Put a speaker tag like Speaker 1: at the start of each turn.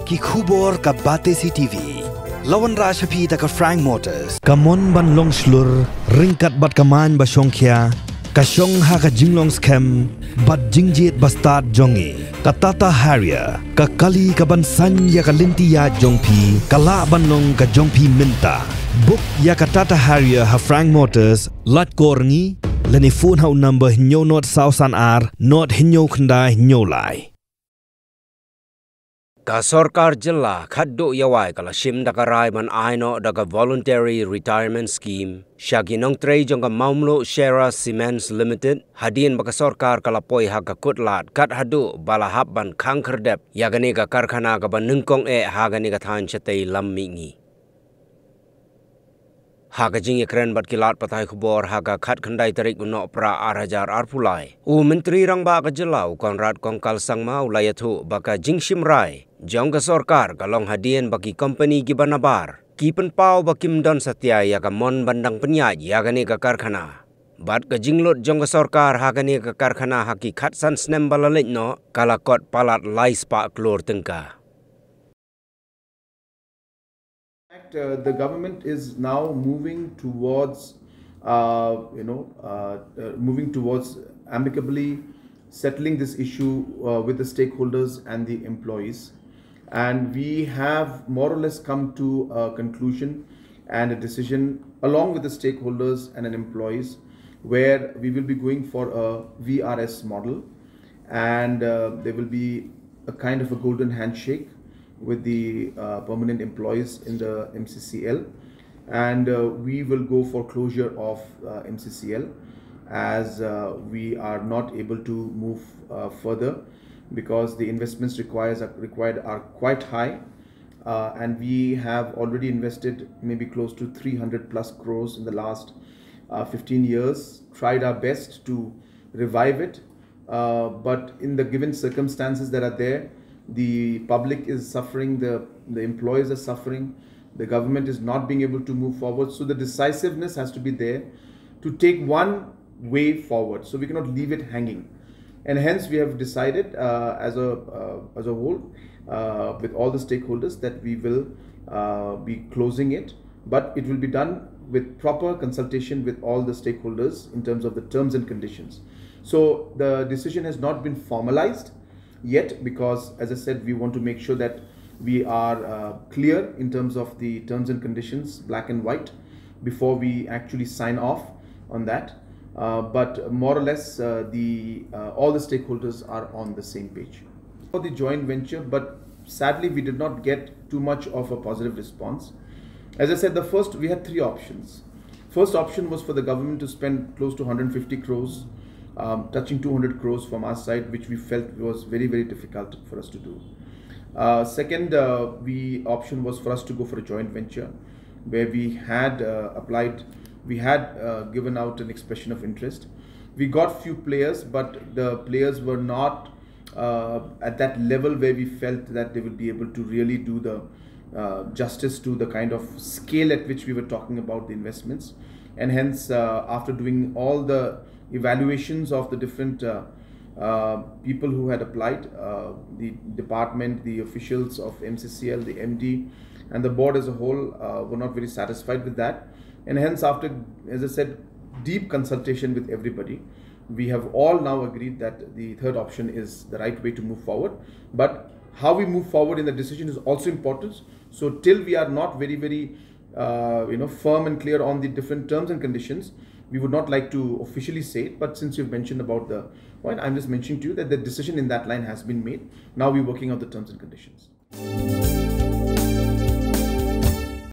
Speaker 1: ki khubor ka bate si TV. Lawan Rashapi ta ka Frank Motors. Kamon ban long slur, ringkat bat kaman ba Shongkia, ka Shong ha ka jinglong scam, bat jingjit bastard jongi, ka Tata Harrier, ka Kali ka ban san ya ka linti ya jongpi, ka la ban long ka jongpi minta. Book ya ka Tata Harrier ha Frank Motors, lat korngi, lani phone hau number hinyo not sausan ar, not hinyo khandai hinyo lai.
Speaker 2: Ka Sorkar jilla khaddo yawai kala shim dakarai man aino daga voluntary retirement scheme shagi Nongtrei jonga maumlo Shera Cements Limited hadin baka Sorkar kala poi haga kutlat kat hadu bala habban kangkerdep yagani ka karkhana ka ban nungkong hagani ka than chatei lammingi haga jing ekren bat kilat patai khubor haga khat khandai tarik uno pra 8,000 arpulai menteri rang ba ka jelau konrad kongkal sangma ulayathu baka jingshim rai jong ka Sorkar kalong hadien bagi company ki banabar ki penpau bakim don satya ya ka mon bandang penyaj ya gani ka karkhana bat ka jinglot jong ka Sorkar hagani ka karkhana haki khat san snem balalit no kala kot palat lais pa klor tengka.
Speaker 3: The government is now moving towards, moving towards amicably settling this issue with the stakeholders and the employees. And we have more or less come to a conclusion and a decision along with the stakeholders and employees where we will be going for a VRS model, and there will be a kind of a golden handshake with the permanent employees in the Mccl, and we will go for closure of Mccl as we are not able to move further because the investments required are quite high, and we have already invested maybe close to 300 plus crores in the last 15 years, tried our best to revive it, but in the given circumstances that are there, the public is suffering, the employees are suffering, the government is not being able to move forward. So the decisiveness has to be there to take one way forward. So we cannot leave it hanging. And hence we have decided as a whole with all the stakeholders that we will be closing it, but it will be done with proper consultation with all the stakeholders in terms of the terms and conditions. So the decision has not been formalized yet because, as I said, we want to make sure that we are clear in terms of the terms and conditions, black and white, before we actually sign off on that. But more or less, all the stakeholders are on the same page for the joint venture. But sadly, we did not get too much of a positive response. As I said, we had three options. First option was for the government to spend close to 150 crores. Touching 200 crores from our side, which we felt was very, very difficult for us to do. Second option was for us to go for a joint venture where we had given out an expression of interest. We got few players, but the players were not at that level where we felt that they would be able to really do the justice to the kind of scale at which we were talking about the investments. And hence, after doing all the evaluations of the different people who had applied, the department, the officials of Mccl, the MD and the board as a whole were not very satisfied with that. And hence, after, as I said, deep consultation with everybody, we have all now agreed that the third option is the right way to move forward. But how we move forward in the decision is also important. So till we are not very, very firm and clear on the different terms and conditions, we would not like to officially say it, but since you've mentioned about the point, I'm just mentioning to you that the decision in that line has been made. Now we're working out the terms and conditions.